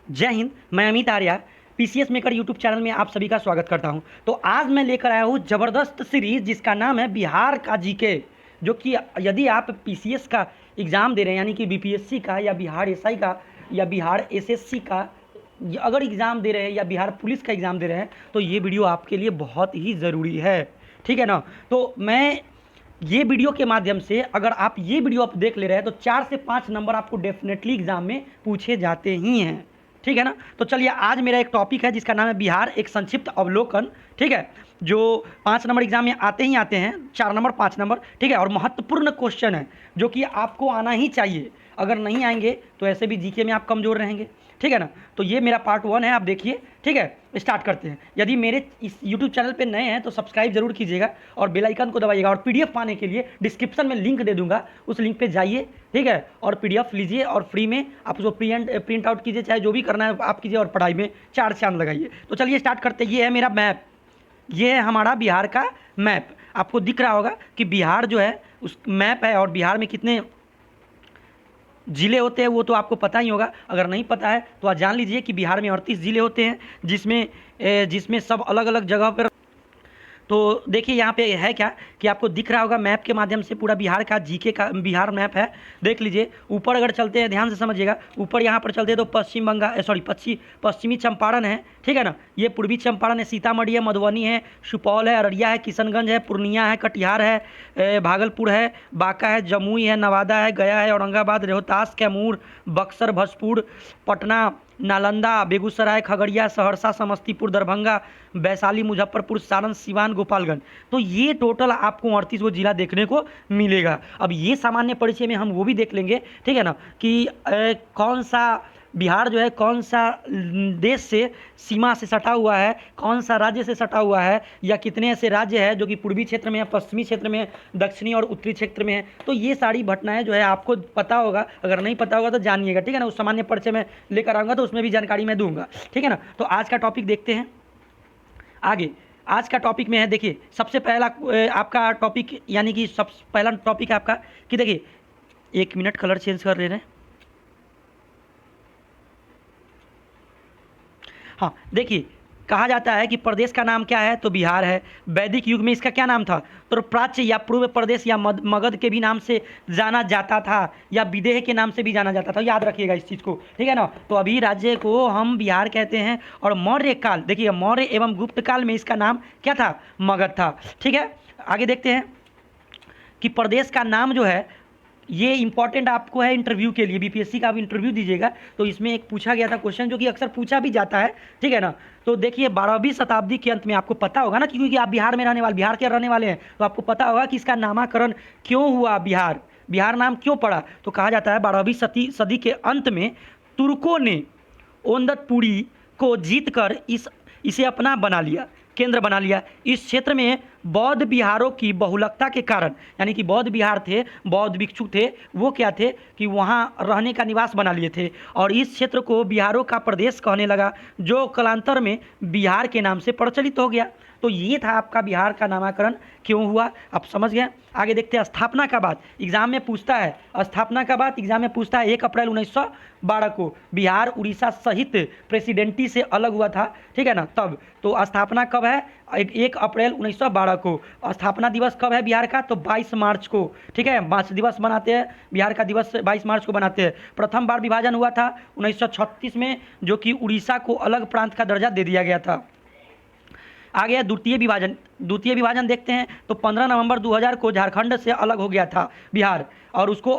जय हिंद। मैं Amit Arya PCS maker YouTube channel में आप सभी का स्वागत करता हूं। तो आज मैं लेकर आया हूं ज़बरदस्त सीरीज जिसका नाम है बिहार का जीके। जो कि यदि आप पीसीएस का एग्ज़ाम दे रहे हैं यानी कि बीपीएससी का या बिहार एसआई का या बिहार एसएससी का अगर एग्ज़ाम दे रहे हैं या बिहार पुलिस का एग्ज़ाम दे रहे हैं तो ये वीडियो आपके लिए बहुत ही ज़रूरी है। ठीक है ना। तो मैं ये वीडियो के माध्यम से अगर आप ये वीडियो आप देख ले रहे हैं तो 4 से 5 नंबर आपको डेफिनेटली एग्जाम में पूछे जाते ही हैं। ठीक है ना। तो चलिए आज मेरा एक टॉपिक है जिसका नाम है बिहार एक संक्षिप्त अवलोकन। ठीक है। जो 5 नंबर एग्जाम में आते ही आते हैं, 4 नंबर 5 नंबर। ठीक है। और महत्वपूर्ण क्वेश्चन है जो कि आपको आना ही चाहिए। अगर नहीं आएंगे तो ऐसे भी जीके में आप कमज़ोर रहेंगे। ठीक है ना। तो ये मेरा पार्ट 1 है, आप देखिए। ठीक है। स्टार्ट करते हैं। यदि मेरे इस यूट्यूब चैनल पे नए हैं तो सब्सक्राइब जरूर कीजिएगा और बेल आइकन को दबाइएगा। और पीडीएफ पाने के लिए डिस्क्रिप्शन में लिंक दे दूंगा, उस लिंक पे जाइए। ठीक है। और पीडीएफ लीजिए और फ्री में आप उसको प्रिंट आउट कीजिए, चाहे जो भी करना है आप कीजिए और पढ़ाई में 4 चांद लगाइए। तो चलिए स्टार्ट करते हैं। ये है मेरा मैप, ये है हमारा बिहार का मैप। आपको दिख रहा होगा कि बिहार जो है उस मैप है और बिहार में कितने ज़िले होते हैं वो तो आपको पता ही होगा। अगर नहीं पता है तो आप जान लीजिए कि बिहार में 38 ज़िले होते हैं जिसमें सब अलग अलग जगह पर। तो देखिए यहाँ पे है क्या कि आपको दिख रहा होगा मैप के माध्यम से पूरा बिहार का जीके का बिहार मैप है। देख लीजिए ऊपर अगर चलते हैं, ध्यान से समझिएगा। ऊपर यहाँ पर चलते हैं तो पश्चिमी चंपारण है। ठीक है ना। ये पूर्वी चंपारण है, सीतामढ़ी है, मधुबनी है, सुपौल है, अररिया है, किशनगंज है, पूर्णिया है, कटिहार है, भागलपुर है, बांका है, जमुई है, नवादा है, गया है, औरंगाबाद, रोहतास, कैमूर, बक्सर, भोजपुर, पटना, नालंदा, बेगूसराय, खगड़िया, सहरसा, समस्तीपुर, दरभंगा, वैशाली, मुजफ्फरपुर, सारण, सिवान, गोपालगंज। तो ये टोटल आपको 38 वो जिला देखने को मिलेगा। अब ये सामान्य परिचय में हम वो भी देख लेंगे। ठीक है ना कि कौन सा बिहार जो है कौन सा देश से सीमा से सटा हुआ है, कौन सा राज्य से सटा हुआ है, या कितने ऐसे राज्य हैं जो कि पूर्वी क्षेत्र में है, पश्चिमी क्षेत्र में है, दक्षिणी और उत्तरी क्षेत्र में है। तो ये सारी घटनाएं जो है आपको पता होगा। अगर नहीं पता होगा तो जानिएगा। ठीक है ना। उस सामान्य परिचय में लेकर आऊँगा तो उसमें भी जानकारी मैं दूंगा। ठीक है ना। तो आज का टॉपिक देखते हैं आगे। आज का टॉपिक में है, देखिए सबसे पहला आपका टॉपिक यानी कि सबसे पहला टॉपिक है आपका कि देखिए 1 मिनट कलर चेंज कर ले रहे हैं। हाँ देखिए, कहा जाता है कि प्रदेश का नाम क्या है तो बिहार है। वैदिक युग में इसका क्या नाम था तो प्राच्य या पूर्व प्रदेश या मगध के भी नाम से जाना जाता था, या विदेह के नाम से भी जाना जाता था। याद रखिएगा इस चीज़ को। ठीक है ना। तो अभी राज्य को हम बिहार कहते हैं। और मौर्य काल, देखिए मौर्य एवं गुप्त काल में इसका नाम क्या था, मगध था। ठीक है। आगे देखते हैं कि प्रदेश का नाम जो है ये इंपॉर्टेंट आपको है इंटरव्यू के लिए। बीपीएससी का आप इंटरव्यू दीजिएगा तो इसमें एक पूछा गया था क्वेश्चन जो कि अक्सर पूछा भी जाता है। ठीक है ना। तो देखिए 12वीं शताब्दी के अंत में आपको पता होगा ना, क्योंकि आप बिहार में रहने वाले, बिहार के रहने वाले हैं, तो आपको पता होगा कि इसका नामकरण क्यों हुआ, बिहार नाम क्यों पड़ा। तो कहा जाता है 12वीं सदी के अंत में तुर्कों ने ओंदतपुरी को जीतकर इसे अपना बना लिया, केंद्र बना लिया। इस क्षेत्र में बौद्ध बिहारों की बहुलकता के कारण, यानी कि बौद्ध बिहार थे, बौद्ध भिक्षु थे, वो क्या थे कि वहाँ रहने का निवास बना लिए थे और इस क्षेत्र को बिहारों का प्रदेश कहने लगा, जो कालांतर में बिहार के नाम से प्रचलित हो गया। तो ये था आपका बिहार का नामकरण क्यों हुआ, आप समझ गए। आगे देखते हैं स्थापना का बात एग्जाम में पूछता है। स्थापना का बात एग्जाम में पूछता है 1 अप्रैल 1912 को बिहार उड़ीसा सहित प्रेसिडेंटी से अलग हुआ था। ठीक है ना। तब तो स्थापना कब है, 1 अप्रैल 1912 को। स्थापना दिवस कब है बिहार का तो 22 मार्च को। ठीक है। 5 दिवस बनाते हैं बिहार का दिवस, 22 मार्च को बनाते हैं। प्रथम बार विभाजन हुआ था 1936 में, जो कि उड़ीसा को अलग प्रांत का दर्जा दे दिया गया था। आ गया द्वितीय विभाजन देखते हैं तो 15 नवंबर 2000 को झारखंड से अलग हो गया था बिहार, और उसको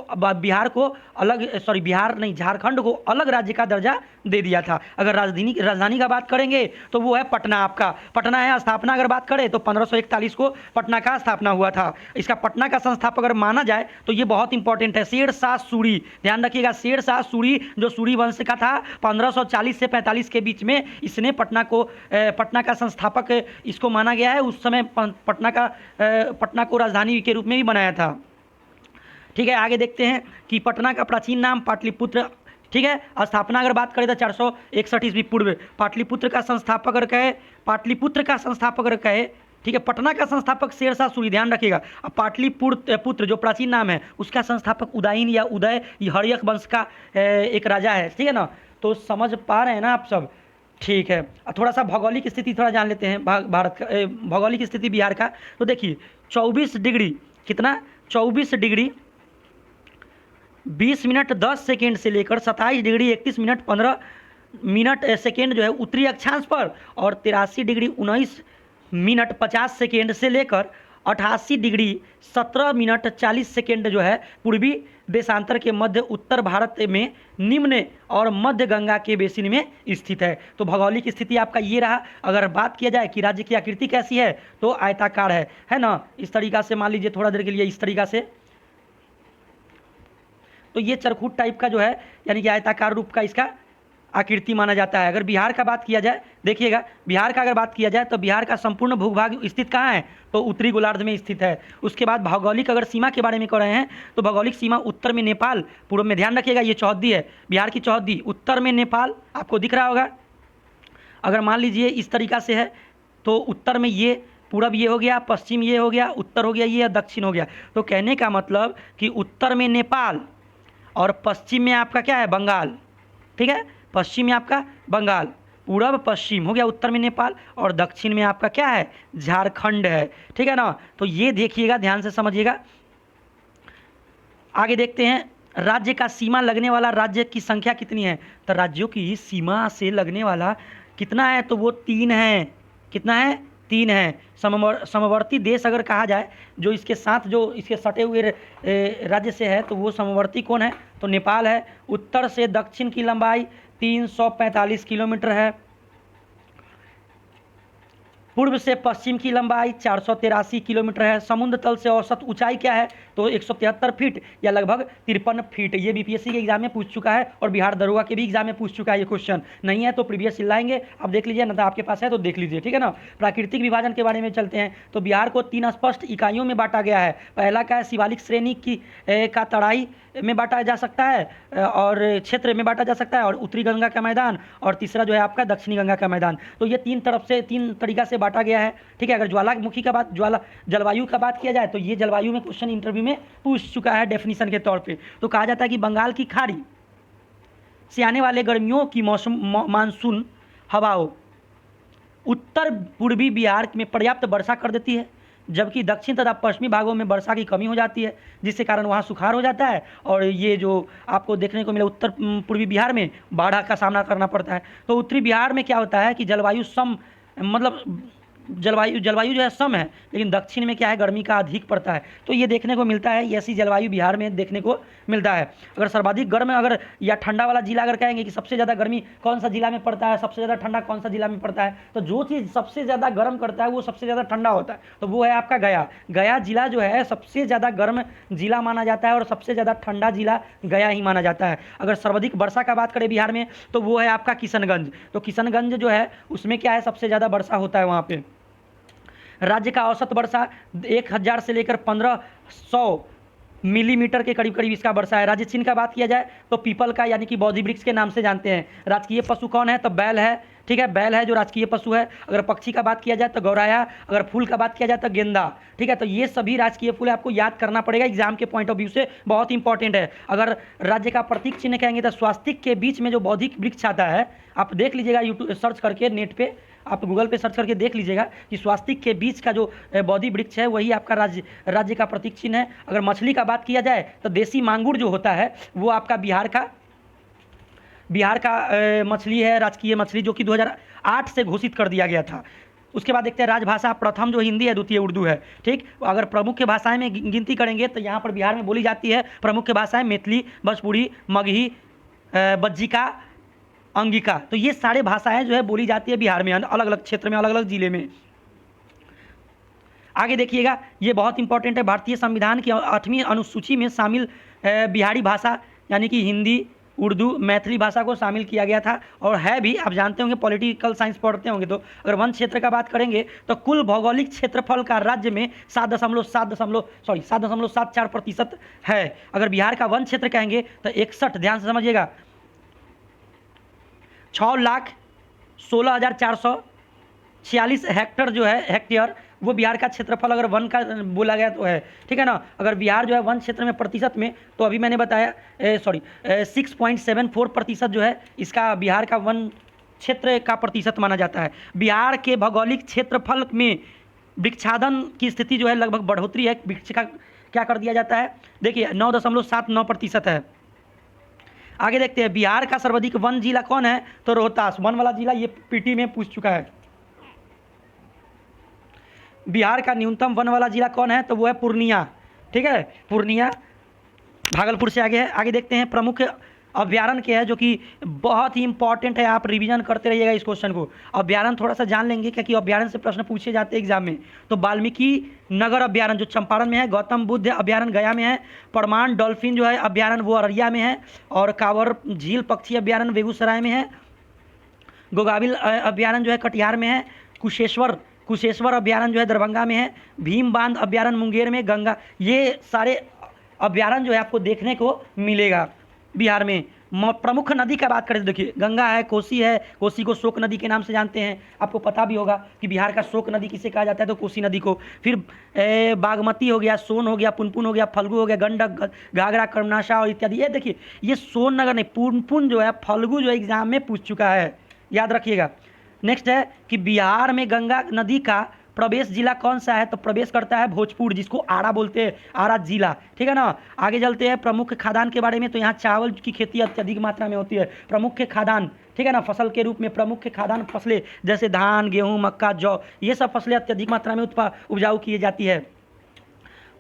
झारखंड को अलग राज्य का दर्जा दे दिया था। अगर राजधानी का बात करेंगे तो वो है पटना, आपका पटना है। स्थापना अगर बात करें तो 1541 को पटना का स्थापना हुआ था। इसका पटना का संस्थापक अगर माना जाए तो ये बहुत इंपॉर्टेंट है, शेरशाह सूरी। ध्यान रखिएगा, शेरशाह सूरी जो सूरी वंश का था, 1540 से 45 के बीच में इसने पटना का संस्थापक इसको माना गया है। उस समय पटना को राजधानी के रूप में भी बनाया था। ठीक है। आगे देखते हैं कि पटना का प्राचीन नाम पाटलिपुत्र। ठीक है। स्थापना अगर बात करें तो 461 ईस्वी पूर्व। पाटलिपुत्र का संस्थापक अगर कहे, ठीक है, पटना का संस्थापक शेरशाह सूरी। ध्यान रखिएगा। अब पाटलिपुत्र जो प्राचीन नाम है उसका संस्थापक उदयन या उदय हर्यक वंश का एक राजा है। ठीक है ना। तो समझ पा रहे हैं ना आप सब? ठीक है, थोड़ा सा भौगोलिक स्थिति थोड़ा जान लेते हैं भारत का, भौगोलिक स्थिति बिहार का। तो देखिए 24 डिग्री, कितना 24 डिग्री 20 मिनट 10 सेकेंड से लेकर 27 डिग्री 31 मिनट 15 मिनट सेकेंड जो है उत्तरी अक्षांश पर, और 83 डिग्री 19 मिनट 50 सेकेंड से लेकर 88 डिग्री 17 मिनट 40 सेकेंड जो है पूर्वी देशांतर के मध्य उत्तर भारत में निम्न और मध्य गंगा के बेसिन में स्थित है। तो भौगोलिक स्थिति आपका ये रहा। अगर बात किया जाए कि राज्य की आकृति कैसी है, तो आयताकार है ना, इस तरीका से मान लीजिए थोड़ा देर के लिए इस तरीका से, तो ये चरखूट टाइप का जो है यानी कि आयताकार रूप का इसका आकृति माना जाता है। अगर बिहार का बात किया जाए, देखिएगा बिहार का अगर बात किया जाए तो बिहार का संपूर्ण भूभाग स्थित कहाँ है, तो उत्तरी गोलार्ध में स्थित है। उसके बाद भौगोलिक अगर सीमा के बारे में कह रहे हैं तो भौगोलिक सीमा उत्तर में नेपाल, पूर्व में ध्यान रखिएगा ये चौहद्दी है, बिहार की चौहद्दी, उत्तर में नेपाल आपको दिख रहा होगा। अगर मान लीजिए इस तरीका से है तो उत्तर में ये, पूरब ये हो गया, पश्चिम ये हो गया, उत्तर हो गया ये, दक्षिण हो गया। तो कहने का मतलब कि उत्तर में नेपाल और पश्चिम में आपका क्या है, बंगाल। ठीक है, पश्चिम में आपका बंगाल, पूरब पश्चिम हो गया, उत्तर में नेपाल, और दक्षिण में आपका क्या है, झारखंड है। ठीक है ना, तो ये देखिएगा, ध्यान से समझिएगा। आगे देखते हैं, राज्य का सीमा लगने वाला राज्य की संख्या कितनी है। तो राज्यों की सीमा से लगने वाला कितना है, तो वो 3 है। कितना है, 3 है। समवर्ती देश अगर कहा जाए, जो इसके साथ जो इसके सटे हुए राज्य से है, तो वो समवर्ती कौन है, तो नेपाल है। उत्तर से दक्षिण की लंबाई 345 किलोमीटर है। पूर्व से पश्चिम की लंबाई 483 किलोमीटर है। समुद्र तल से औसत ऊंचाई क्या है, तो 173 फीट या लगभग 53 फीट। ये बीपीएससी के एग्जाम में पूछ चुका है और बिहार दरोगा के भी एग्जाम में पूछ चुका है। ये क्वेश्चन नहीं है तो प्रीवियस लाएंगे, आप देख लीजिए, ना तो आपके पास है तो देख लीजिए। ठीक है ना। प्राकृतिक विभाजन के बारे में चलते हैं, तो बिहार को 3 स्पष्ट इकाइयों में बांटा गया है। पहला क्या है, शिवालिक श्रेणी की का तराई में बांटा जा सकता है और क्षेत्र में बांटा जा सकता है, और उत्तरी गंगा का मैदान, और तीसरा जो है आपका दक्षिणी गंगा का मैदान। तो ये 3 तरफ से 3 तरीका से बांटा गया है। ठीक है, अगर ज्वालामुखी का बात, जलवायु का बात किया जाए तो ये जलवायु में क्वेश्चन इंटरव्यू में पूछ चुका है डेफिनेशन के तौर पे। तो कहा जाता है कि बंगाल की खाड़ी से आने वाले गर्मियों की मानसून हवाओं उत्तर पूर्वी बिहार में पर्याप्त वर्षा कर देती है, जबकि दक्षिण तथा पश्चिमी भागों में वर्षा की कमी हो जाती है, जिसके कारण वहाँ सुखाड़ हो जाता है, और ये जो आपको देखने को मिला उत्तर पूर्वी बिहार में बाढ़ का सामना करना पड़ता है। तो उत्तरी बिहार में क्या होता है कि जलवायु सम, मतलब जलवायु जो है सम है, लेकिन दक्षिण में क्या है, गर्मी का अधिक पड़ता है। तो ये देखने को मिलता है, ऐसी जलवायु बिहार में देखने को मिलता है। अगर सर्वाधिक गर्म अगर या ठंडा वाला जिला अगर कहेंगे कि सबसे ज़्यादा गर्मी कौन सा जिला में पड़ता है, सबसे ज़्यादा ठंडा कौन सा जिला में पड़ता है, तो जो चीज़ सबसे ज़्यादा गर्म करता है वो सबसे ज़्यादा ठंडा होता है, तो वो है आपका गया। गया जिला जो है सबसे ज़्यादा गर्म जिला माना जाता है और सबसे ज़्यादा ठंडा जिला गया ही माना जाता है। अगर सर्वाधिक वर्षा का बात करें बिहार में तो वो है आपका किशनगंज। तो किशनगंज जो है उसमें क्या है, सबसे ज़्यादा वर्षा होता है वहाँ पे। राज्य का औसत वर्षा 1000 से लेकर 1500 मिलीमीटर के करीब करीब इसका वर्षा है। राज्य चिन्ह का बात किया जाए तो पीपल का यानी कि बोधि वृक्ष के नाम से जानते हैं। राजकीय पशु कौन है, तो बैल है। ठीक है, बैल है जो राजकीय पशु है। अगर पक्षी का बात किया जाए तो गौराया, अगर फूल का बात किया जाए तो गेंदा। ठीक है, तो ये सभी राजकीय फूल आपको याद करना पड़ेगा, एग्जाम के पॉइंट ऑफ व्यू से बहुत इंपॉर्टेंट है। अगर राज्य का प्रतीक चिन्ह कहेंगे तो स्वास्तिक के बीच में जो बौद्धिक वृक्ष आता है, आप देख लीजिएगा यूट्यूब सर्च करके, नेट पे आप गूगल पे सर्च करके देख लीजिएगा कि स्वास्तिक के बीच का जो बौद्धि वृक्ष है वही आपका राज्य का प्रतीक चिन्ह है। अगर मछली का बात किया जाए तो देसी मांगुर जो होता है वो आपका बिहार का मछली है, राजकीय मछली, जो कि 2008 से घोषित कर दिया गया था। उसके बाद देखते हैं राजभाषा, प्रथम जो हिंदी है, द्वितीय उर्दू है। ठीक, अगर प्रमुख भाषाएं में गिनती करेंगे तो यहाँ पर बिहार में बोली जाती है प्रमुख भाषाएं मैथिली, भोजपुरी, मगही, बज्जिका, अंगिका। तो ये सारे भाषाएं जो है बोली जाती है बिहार में, अलग अलग क्षेत्र में, अलग अलग जिले में। आगे देखिएगा, ये बहुत इंपॉर्टेंट है, भारतीय संविधान की 8वीं अनुसूची में शामिल बिहारी भाषा यानी कि हिंदी, उर्दू, मैथिली भाषा को शामिल किया गया था। और है भी, आप जानते होंगे, पॉलिटिकल साइंस पढ़ते होंगे तो। अगर वन क्षेत्र का बात करेंगे तो कुल भौगोलिक क्षेत्रफल का राज्य में 7.74% है। अगर बिहार का वन क्षेत्र कहेंगे तो 61, ध्यान से समझिएगा, 6,16,446 हेक्टेयर जो है, हेक्टेयर वो बिहार का क्षेत्रफल अगर वन का बोला गया तो है, ठीक है ना। अगर बिहार जो है वन क्षेत्र में प्रतिशत में, तो अभी मैंने बताया 6.74% जो है इसका बिहार का वन क्षेत्र का प्रतिशत माना जाता है। बिहार के भौगोलिक क्षेत्रफल में वृक्षाधन की स्थिति जो है लगभग बढ़ोतरी है, वृक्ष का क्या कर दिया जाता है, देखिए 9.79% है। आगे देखते हैं बिहार का सर्वाधिक वन जिला कौन है, तो रोहतास वन वाला जिला, ये पीटी में पूछ चुका है। बिहार का न्यूनतम वन वाला जिला कौन है, तो वो है पूर्णिया, ठीक है, पूर्णिया भागलपुर से आगे है। आगे देखते हैं प्रमुख अभ्यारण्य क्या है, जो कि बहुत ही इंपॉर्टेंट है, आप रिवीजन करते रहिएगा इस क्वेश्चन को। अभ्यारण्य थोड़ा सा जान लेंगे क्योंकि अभ्यारण्य से प्रश्न पूछे जाते हैं एग्जाम में। तो वाल्मीकि नगर अभ्यारण्य जो चंपारण में है, गौतम बुद्ध अभ्यारण्य गया में है, परमान डॉल्फिन जो है अभ्यारण्य वो अररिया में है, और कांवर झील पक्षी अभ्यारण्य बेगूसराय में है, गोगाविल अभ्यारण्य जो है कटिहार में है, कुशेश्वर अभ्यारण्य जो है दरभंगा में है, भीम बांध अभ्यारण्य मुंगेर में, गंगा, ये सारे अभ्यारण्य जो है आपको देखने को मिलेगा बिहार में। प्रमुख नदी का बात करें तो देखिए गंगा है, कोसी है, कोसी को शोक नदी के नाम से जानते हैं, आपको पता भी होगा कि बिहार का शोक नदी किसे कहा जाता है, तो कोसी नदी को। फिर बागमती हो गया, सोन हो गया, पुनपुन हो गया, फल्गु हो गया, गंडक, घाघरा, कर्मनाशा और इत्यादि। ये देखिए ये सोन नगर नहीं, पुनपुन जो है, फल्गु जो एग्जाम में पूछ चुका है, याद रखिएगा। नेक्स्ट है कि बिहार में गंगा नदी का प्रवेश जिला कौन सा है, तो प्रवेश करता है भोजपुर, जिसको आरा बोलते हैं, आरा जिला, ठीक है ना। आगे चलते हैं प्रमुख खाद्यान्न के बारे में, तो यहाँ चावल की खेती अत्यधिक मात्रा में होती है। प्रमुख खाद्यान्न, ठीक है ना, फसल के रूप में प्रमुख खाद्यान्न फसलें जैसे धान, गेहूँ, मक्का, जौ, ये सब फसलें अत्यधिक मात्रा में उपजाऊ की जाती है।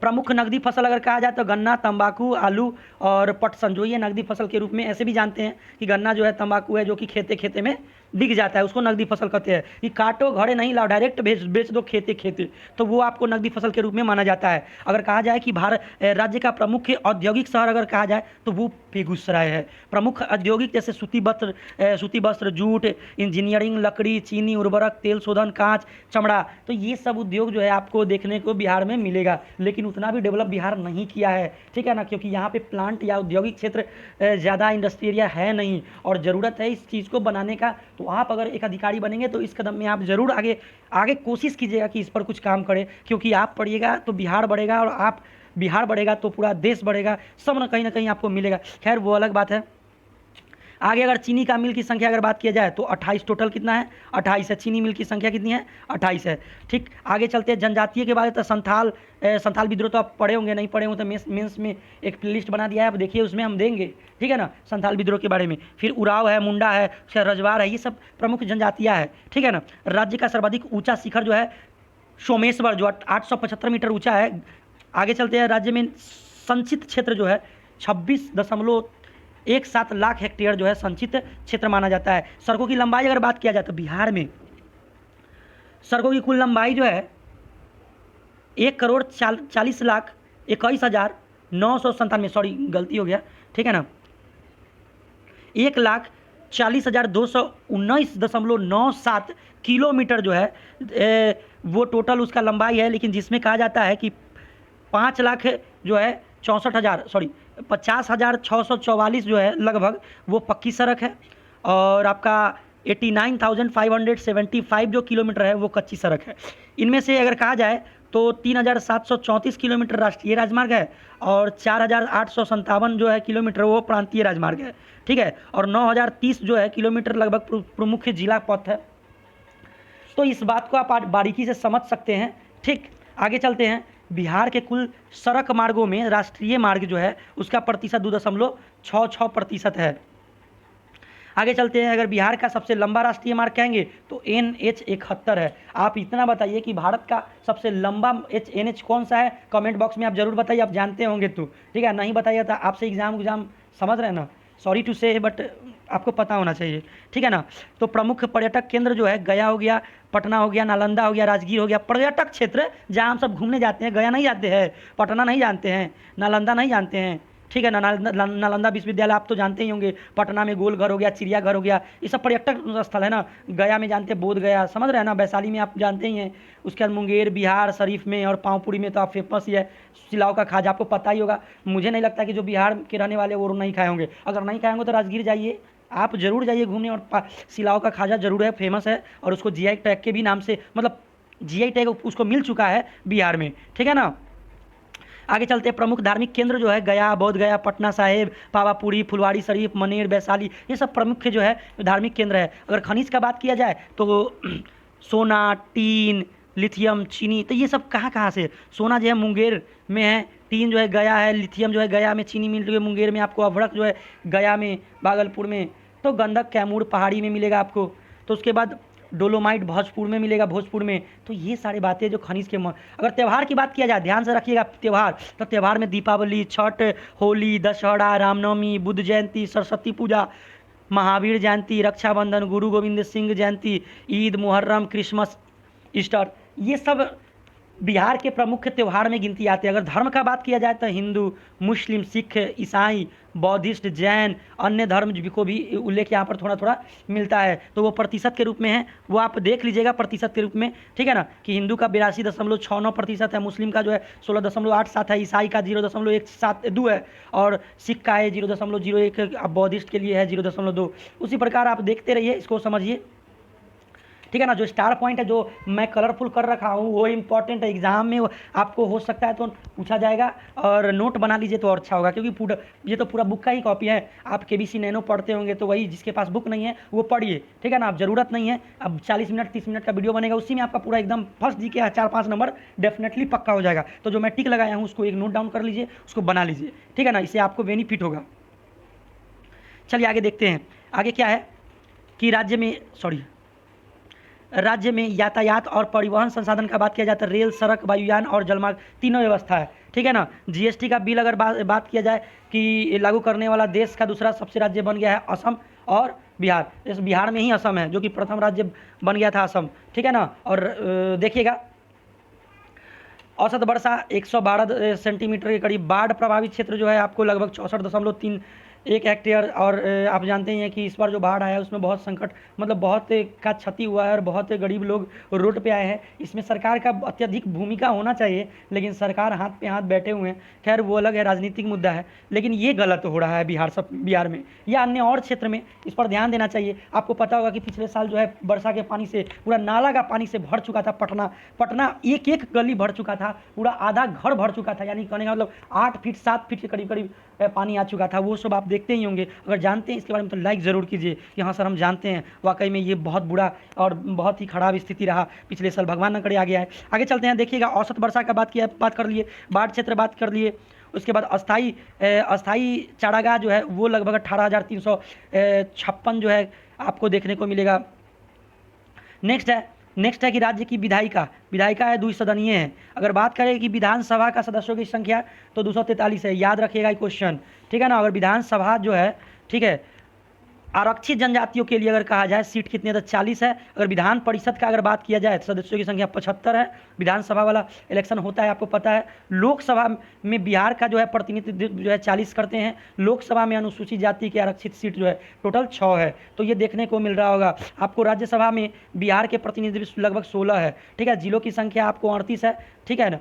प्रमुख नकदी फसल अगर कहा जाए तो गन्ना, तंबाकू, आलू और पटसन, जो ये नकदी फसल के रूप में ऐसे भी जानते हैं कि गन्ना जो है तंबाकू है जो कि खेते खेते में बिक जाता है, उसको नकदी फसल कहते हैं। कि काटो घड़े नहीं लाओ, डायरेक्ट बेच दो खेते खेते, तो वो आपको नकदी फसल के रूप में माना जाता है। अगर कहा जाए कि भारत राज्य का प्रमुख औद्योगिक शहर अगर कहा जाए तो वो बेगूसराय है। प्रमुख औद्योगिक जैसे सूती वस्त्र, जूट, इंजीनियरिंग, लकड़ी, चीनी, उर्वरक, तेल शोधन, कांच, चमड़ा, तो ये सब उद्योग जो है आपको देखने को बिहार में मिलेगा। लेकिन उतना भी डेवलप बिहार नहीं किया है, ठीक है ना, क्योंकि यहाँ पे प्लांट या औद्योगिक क्षेत्र ज़्यादा इंडस्ट्री एरिया है नहीं, और ज़रूरत है इस चीज़ को बनाने का। तो आप अगर एक अधिकारी बनेंगे तो इस कदम में आप ज़रूर आगे कोशिश कीजिएगा कि इस पर कुछ काम करें, क्योंकि आप पढ़िएगा तो बिहार बढ़ेगा, और आप बिहार बढ़ेगा तो पूरा देश बढ़ेगा, सब ना कहीं आपको मिलेगा। खैर वो अलग बात है। आगे अगर चीनी का मिल की संख्या अगर बात किया जाए तो 28 टोटल कितना है, 28 है। चीनी मिल की संख्या कितनी है, 28 है, ठीक। आगे चलते हैं जनजातीय के बारे में, तो संथाल विद्रोह तो आप पढ़े होंगे, नहीं पढ़े होंगे तो मेंस में एक प्लेलिस्ट बना दिया है, आप देखिए उसमें हम देंगे, ठीक है ना, संथाल विद्रोह के बारे में। फिर उराव है, मुंडा है, रजवार है, ये सब प्रमुख जनजातियाँ है, ठीक है ना। राज्य का सर्वाधिक ऊँचा शिखर जो है सोमेश्वर, जो 875 मीटर ऊँचा है। आगे चलते हैं, राज्य में संचित क्षेत्र जो है 26.17 लाख हेक्टेयर जो है संचित क्षेत्र माना जाता है। सड़कों की लंबाई अगर बात किया जाए तो बिहार में सड़कों की कुल लंबाई जो है 1,40,21,997, सॉरी गलती हो गया, ठीक है ना, 1,40,219.97 किलोमीटर जो है वो टोटल उसका लंबाई है। लेकिन जिसमें कहा जाता है कि 50,644 जो है लगभग वो पक्की सड़क है, और आपका 89,575 जो किलोमीटर है वो कच्ची सड़क है। इनमें से अगर कहा जाए तो 3,734 किलोमीटर राष्ट्रीय राजमार्ग है, और 4,857 जो है किलोमीटर वो प्रांतीय राजमार्ग है, ठीक है, और 9,030 जो है किलोमीटर लगभग प्रमुख जिला पथ है। तो इस बात को आप बारीकी से समझ सकते हैं, ठीक। आगे चलते हैं, बिहार के कुल सड़क मार्गों में राष्ट्रीय मार्ग जो है उसका प्रतिशत 2.66% है। आगे चलते हैं, अगर बिहार का सबसे लंबा राष्ट्रीय मार्ग कहेंगे तो NH 71 है। आप इतना बताइए कि भारत का सबसे लंबा NH कौन सा है, कमेंट बॉक्स में आप जरूर बताइए, आप जानते होंगे तो, ठीक है। नहीं बताइए तो आपसे एग्जाम समझ रहे हैं ना, सॉरी टू से, बट आपको पता होना चाहिए, ठीक है ना। तो प्रमुख पर्यटक केंद्र जो है गया हो गया, पटना हो गया, नालंदा हो गया, राजगीर हो गया। पर्यटक क्षेत्र जहाँ हम सब घूमने जाते हैं, गया नहीं जाते हैं, पटना नहीं जानते हैं, नालंदा नहीं जानते हैं, ठीक है ना। नालंदा विश्वविद्यालय आप तो जानते ही होंगे, पटना में गोलघर हो गया, चिड़ियाघर हो गया, ये सब पर्यटक स्थल है ना। गया में जानते हैं, बोध गया, समझ रहे हैं ना, वैशाली में आप जानते ही हैं। उसके बाद मुंगेर, बिहार शरीफ में और पावपुरी में तो आप फेमस ही है सिलाव का खाजा, आपको पता ही होगा। मुझे नहीं लगता कि जो बिहार के रहने वाले वो नहीं खाए होंगे, अगर नहीं खाए होंगे तो राजगीर जाइए, आप जरूर जाइए घूमने, और सिलाव का खाजा जरूर है, फेमस है, और उसको GI टैग के भी नाम से, मतलब जीआई टैग उसको मिल चुका है बिहार में, ठीक है ना। आगे चलते हैं, प्रमुख धार्मिक केंद्र जो है गया, बोध गया, पटना साहिब, पावापुरी, फुलवाड़ी शरीफ, मनेर, वैशाली, ये सब प्रमुख जो है धार्मिक केंद्र है। अगर खनिज का बात किया जाए तो सोना, टीन, लिथियम, चीनी, तो ये सब कहाँ से, सोना जो है मुंगेर में है, टीन जो है गया है, लिथियम जो है गया में, चीनी मिल जो है मुंगेर में आपको, अभड़क जो है गया में, भागलपुर में, तो गंधक कैमूर पहाड़ी में मिलेगा आपको। तो उसके बाद डोलोमाइट भोजपुर में मिलेगा, भोजपुर में। तो ये सारी बातें जो खनिज के अगर त्यौहार की बात किया जाए, ध्यान से रखिएगा त्यौहार, तो त्यौहार में दीपावली, छठ, होली, दशहरा, रामनवमी, बुद्ध जयंती, सरस्वती पूजा, महावीर जयंती, रक्षाबंधन, गुरु गोविंद सिंह जयंती, ईद, मुहर्रम, क्रिसमस, ईस्टर, ये सब बिहार के प्रमुख त्यौहार में गिनती आते हैं। अगर धर्म का बात किया जाए तो हिंदू, मुस्लिम, सिख, ईसाई, बौद्धिस्ट, जैन, अन्य धर्म को भी उल्लेख यहाँ पर थोड़ा थोड़ा मिलता है। तो वो प्रतिशत के रूप में है, वो आप देख लीजिएगा प्रतिशत के रूप में, ठीक है ना, कि हिंदू का 82.69% है, मुस्लिम का जो है 16.87 है, ईसाई का 0.172 है, और सिख का है 0.01, बौद्धिस्ट के लिए है 0.2। उसी प्रकार आप देखते रहिए, इसको समझिए, ठीक है ना। जो स्टार पॉइंट है जो मैं कलरफुल कर रखा हूँ वो इंपॉर्टेंट है, एग्जाम में आपको हो सकता है तो पूछा जाएगा, और नोट बना लीजिए तो और अच्छा होगा, क्योंकि पूरा ये तो पूरा बुक का ही कॉपी है। आप केबीसी नैनो पढ़ते होंगे तो वही, जिसके पास बुक नहीं है वो पढ़िए, ठीक है ना। आप ज़रूरत नहीं है, अब 40 मिनट 30 मिनट का वीडियो बनेगा, उसी में आपका पूरा एकदम फर्स्ट जी के 4-5 नंबर डेफिनेटली पक्का हो जाएगा। तो जो मैं टिक लगाया हूँ उसको एक नोट डाउन कर लीजिए, उसको बना लीजिए, ठीक है ना, इससे आपको बेनिफिट होगा। चलिए आगे देखते हैं, आगे क्या है कि राज्य में यातायात और परिवहन संसाधन का बात किया जाता है, रेल, सड़क, वायुयान और जलमार्ग तीनों व्यवस्था है, ठीक है ना। जीएसटी का बिल अगर बात किया जाए कि लागू करने वाला देश का दूसरा सबसे राज्य बन गया है असम और बिहार। इस बिहार में ही असम है जो कि प्रथम राज्य बन गया था, असम, ठीक है ना। और देखिएगा औसत वर्षा 112 सेंटीमीटर के करीब। बाढ़ प्रभावित क्षेत्र जो है आपको लगभग 64.31 हेक्टेयर। और आप जानते हैं कि इस बार जो बाढ़ आया है उसमें बहुत संकट, मतलब बहुत का क्षति हुआ है और बहुत गरीब लोग रोड पे आए हैं। इसमें सरकार का अत्यधिक भूमिका होना चाहिए, लेकिन सरकार हाथ पे हाथ बैठे हुए हैं। खैर वो अलग है, राजनीतिक मुद्दा है, लेकिन ये गलत हो रहा है बिहार में या अन्य और क्षेत्र में, इस पर ध्यान देना चाहिए। आपको पता होगा कि पिछले साल जो है वर्षा के पानी से पूरा नाला का पानी से भर चुका था पटना एक गली भर चुका था, पूरा आधा घर भर चुका था, यानी कहने का मतलब 8 फीट 7 फीट के करीब पानी आ चुका था। वो सब आप देखते ही होंगे, अगर जानते हैं इसके बारे में तो लाइक ज़रूर कीजिए कि हाँ सर हम जानते हैं, वाकई में ये बहुत बुरा और बहुत ही खराब स्थिति रहा पिछले साल, भगवान न करे आ गया है। आगे चलते हैं, देखिएगा औसत वर्षा का बात कर लिए, बाढ़ क्षेत्र बात कर लिए, उसके बाद अस्थाई चारागाह जो है वो लगभग 18,356 जो है आपको देखने को मिलेगा। नेक्स्ट है कि राज्य की विधायिका है द्विसदनीय है। अगर बात करें कि विधानसभा का सदस्यों की संख्या तो 243 है, याद रखिएगा ये क्वेश्चन, ठीक है ना। अगर विधानसभा जो है, ठीक है, आरक्षित जनजातियों के लिए अगर कहा जाए सीट कितनी है तो 40 है। अगर विधान परिषद का अगर बात किया जाए तो सदस्यों की संख्या 75 है। विधानसभा वाला इलेक्शन होता है आपको पता है। लोकसभा में बिहार का जो है प्रतिनिधित्व जो है 40 करते हैं। लोकसभा में अनुसूचित जाति की आरक्षित सीट जो है टोटल 6 है, तो ये देखने को मिल रहा होगा आपको। राज्यसभा में बिहार के प्रतिनिधित्व लगभग 16 है, ठीक है। जिलों की संख्या आपको 38 है, ठीक है ना,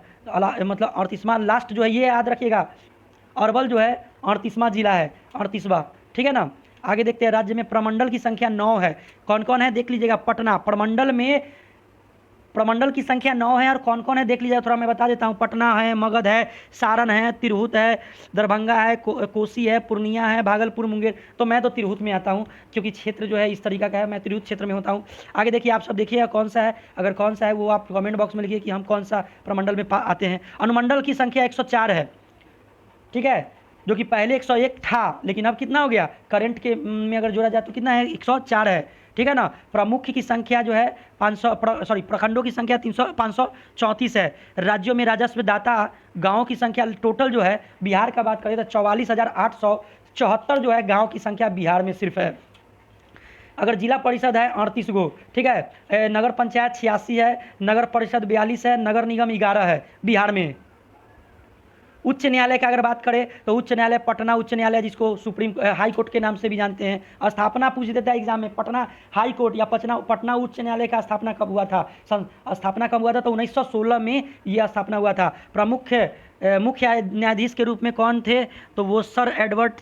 मतलब 38वां लास्ट जो है ये याद रखिएगा, अरवल जो है 38वां जिला है, 38वां, ठीक है ना। आगे देखते हैं, राज्य में प्रमंडल की संख्या 9 है। कौन कौन है देख लीजिएगा। पटना प्रमंडल की संख्या 9 है, और कौन कौन है देख लीजिएगा, थोड़ा मैं बता देता हूँ। पटना है, मगध है, सारण है, तिरहुत है, दरभंगा है, कोसी है, पूर्णिया है, भागलपुर, मुंगेर। तो मैं तो तिरहुत में आता हूँ क्योंकि क्षेत्र जो है इस तरीका का है, मैं तिरहुत क्षेत्र में होता हूँ। आगे देखिए, आप सब देखिएगा कौन सा है, अगर कौन सा है वो आप कमेंट बॉक्स में लिखिए कि हम कौन सा प्रमंडल में आते हैं। अनुमंडल की संख्या 104 है, ठीक है, जो कि पहले 101 था, लेकिन अब कितना हो गया करंट के में अगर जोड़ा जाए तो कितना है, 104 है, ठीक है ना। प्रमुख की संख्या जो है प्रखंडों की संख्या 534 है। राज्यों में राजस्व दाता गाँव की संख्या टोटल जो है बिहार का बात करें तो 44,874 जो है गाँव की संख्या बिहार में सिर्फ है। अगर जिला परिषद है 38 गो, ठीक है, नगर पंचायत 86 है, नगर परिषद 42 है, नगर निगम 11 है बिहार में। उच्च न्यायालय का अगर बात करें तो उच्च न्यायालय पटना उच्च न्यायालय, जिसको सुप्रीम हाई कोर्ट के नाम से भी जानते हैं। स्थापना पूछ देता है एग्जाम में, पटना हाई कोर्ट या पटना उच्च न्यायालय का स्थापना कब हुआ था, स्थापना कब हुआ था तो 1916 में यह स्थापना हुआ था। प्रमुख मुख्य न्यायाधीश के रूप में कौन थे तो वो सर एडवर्ड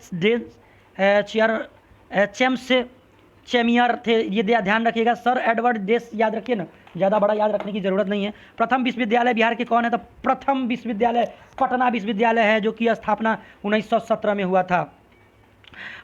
चेमियर थे, ये ध्यान रखिएगा। सर एडवर्ड देश याद रखिए ना, ज़्यादा बड़ा याद रखने की ज़रूरत नहीं है। प्रथम विश्वविद्यालय बिहार के कौन है? तो प्रथम विश्वविद्यालय पटना विश्वविद्यालय है, जो कि स्थापना 1917 में हुआ था।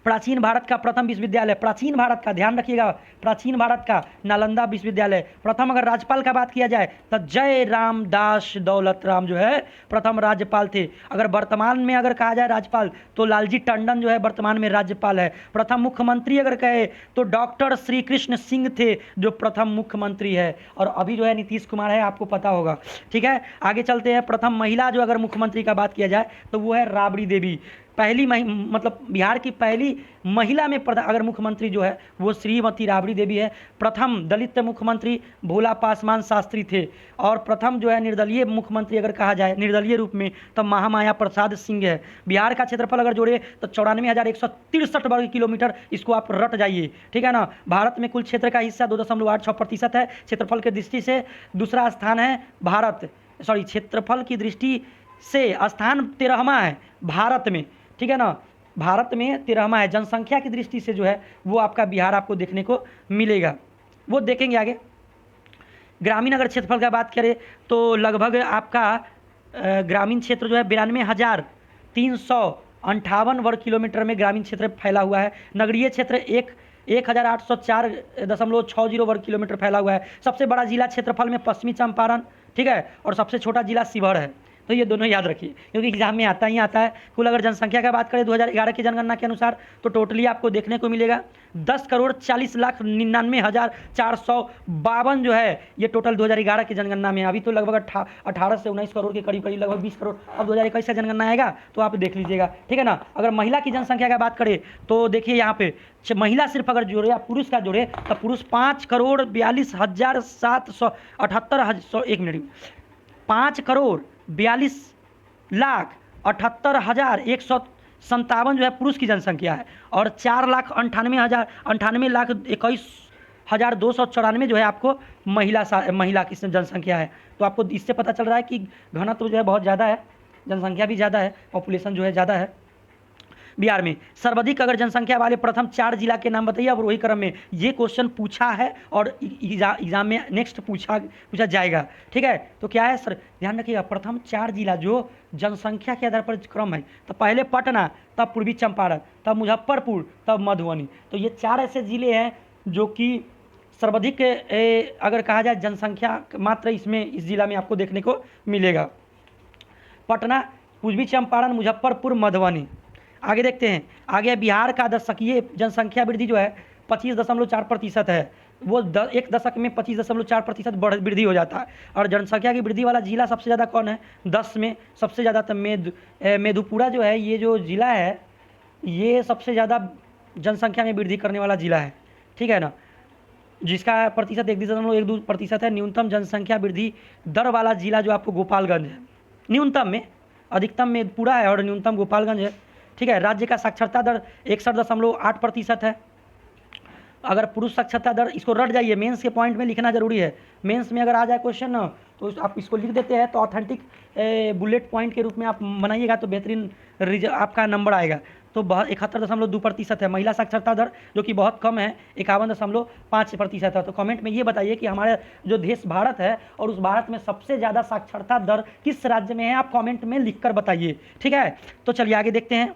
प्राचीन भारत का प्रथम विश्वविद्यालय, प्राचीन भारत का ध्यान रखिएगा, प्राचीन भारत का नालंदा विश्वविद्यालय। प्रथम अगर राज्यपाल का बात किया जाए तो जय रामदास दौलत राम जो है प्रथम राज्यपाल थे। अगर वर्तमान में अगर कहा जाए राज्यपाल तो लालजी टंडन जो है वर्तमान में राज्यपाल है। प्रथम मुख्यमंत्री अगर कहे तो डॉक्टर श्री कृष्ण सिंह थे जो प्रथम मुख्यमंत्री है, और अभी जो है नीतीश कुमार है, आपको पता होगा। ठीक है, आगे चलते हैं। प्रथम महिला जो अगर मुख्यमंत्री का बात किया जाए तो वो है राबड़ी देवी। पहली मतलब बिहार की पहली महिला में अगर मुख्यमंत्री जो है वो श्रीमती राबड़ी देवी है। प्रथम दलित मुख्यमंत्री भोला पासवान शास्त्री थे, और प्रथम जो है निर्दलीय मुख्यमंत्री अगर कहा जाए निर्दलीय रूप में तो महामाया प्रसाद सिंह है। बिहार का क्षेत्रफल अगर जोड़े तो 94,163 वर्ग किलोमीटर, इसको आप रट जाइए, ठीक है ना। भारत में कुल क्षेत्र का हिस्सा 2.86% है क्षेत्रफल की दृष्टि से। दूसरा स्थान है क्षेत्रफल की दृष्टि से स्थान 13वां है भारत में, ठीक है ना, भारत में 13वां है। जनसंख्या की दृष्टि से जो है वो आपका बिहार आपको देखने को मिलेगा, वो देखेंगे आगे। ग्रामीण अगर क्षेत्रफल का बात करें तो लगभग आपका ग्रामीण क्षेत्र जो है 92,358 वर्ग किलोमीटर में ग्रामीण क्षेत्र फैला हुआ है। नगरीय क्षेत्र 1,804.60 वर्ग किलोमीटर फैला हुआ है। सबसे बड़ा जिला क्षेत्रफल में पश्चिमी चंपारण, ठीक है, और सबसे छोटा जिला शिवहर है। तो ये दोनों याद रखिए क्योंकि एग्जाम में आता ही आता है। कुल अगर जनसंख्या का बात करें 2011 की जनगणना के अनुसार तो टोटली आपको देखने को मिलेगा 10,40,99,452 जो है ये टोटल 2011 की जनगणना में। अभी तो लगभग 18 से 19 करोड़ के करीब लगभग 20 करोड़ अब 2021 का जनगणना आएगा तो आप देख लीजिएगा, ठीक है ना। अगर महिला की जनसंख्या का बात करें तो देखिए यहाँ पे महिला सिर्फ अगर जोड़े या पुरुष का जोड़े तो पुरुष 5,42,78,157 जो है पुरुष की जनसंख्या है, और 4,98,21,294 जो है आपको महिला की जनसंख्या है। तो आपको इससे पता चल रहा है कि घनत्व जो है बहुत ज़्यादा है, जनसंख्या भी ज़्यादा है, पॉपुलेशन जो है ज़्यादा है बिहार में। सर्वाधिक अगर जनसंख्या वाले प्रथम 4 जिला के नाम बताइए। अब वही क्रम में ये क्वेश्चन पूछा है और एग्जाम में नेक्स्ट पूछा जाएगा, ठीक है। तो क्या है सर, ध्यान रखिएगा, प्रथम 4 जिला जो जनसंख्या के आधार पर क्रम है, तो पहले पटना, तब पूर्वी चंपारण, तब मुजफ्फरपुर, तब मधुबनी। तो ये 4 ऐसे जिले हैं जो कि सर्वाधिक अगर कहा जाए जनसंख्या मात्र इसमें इस जिला में आपको देखने को मिलेगा। पटना, पूर्वी चंपारण, मुजफ्फरपुर, मधुबनी। आगे देखते हैं, आगे बिहार का दशकीय जनसंख्या वृद्धि जो है 25.4% है। वो एक दशक में 25.4% वृद्धि हो जाता है। और जनसंख्या की वृद्धि वाला जिला सबसे ज़्यादा कौन है? 10 में सबसे ज़्यादा तो मेधुपुरा जो है, ये जो जिला है ये सबसे ज़्यादा जनसंख्या में वृद्धि करने वाला जिला है, ठीक है ना, जिसका प्रतिशत 1.12% है। न्यूनतम जनसंख्या वृद्धि दर वाला जिला जो आपको गोपालगंज है, न्यूनतम में, अधिकतम मेधपुरा है और न्यूनतम गोपालगंज है, ठीक है। राज्य का साक्षरता दर 61.8% है। अगर पुरुष साक्षरता दर, इसको रट जाइए, मेंस के पॉइंट में लिखना जरूरी है। मेंस में अगर आ जाए क्वेश्चन ना तो आप इसको लिख देते हैं तो ऑथेंटिक बुलेट पॉइंट के रूप में आप बनाइएगा तो बेहतरीन आपका नंबर आएगा। तो 71.2% है। महिला साक्षरता दर जो कि बहुत कम है, 51.5% है। तो कमेंट में ये बताइए कि हमारा जो देश भारत है और उस भारत में सबसे ज़्यादा साक्षरता दर किस राज्य में है, आप कमेंट में लिखकर बताइए, ठीक है। तो चलिए आगे देखते हैं।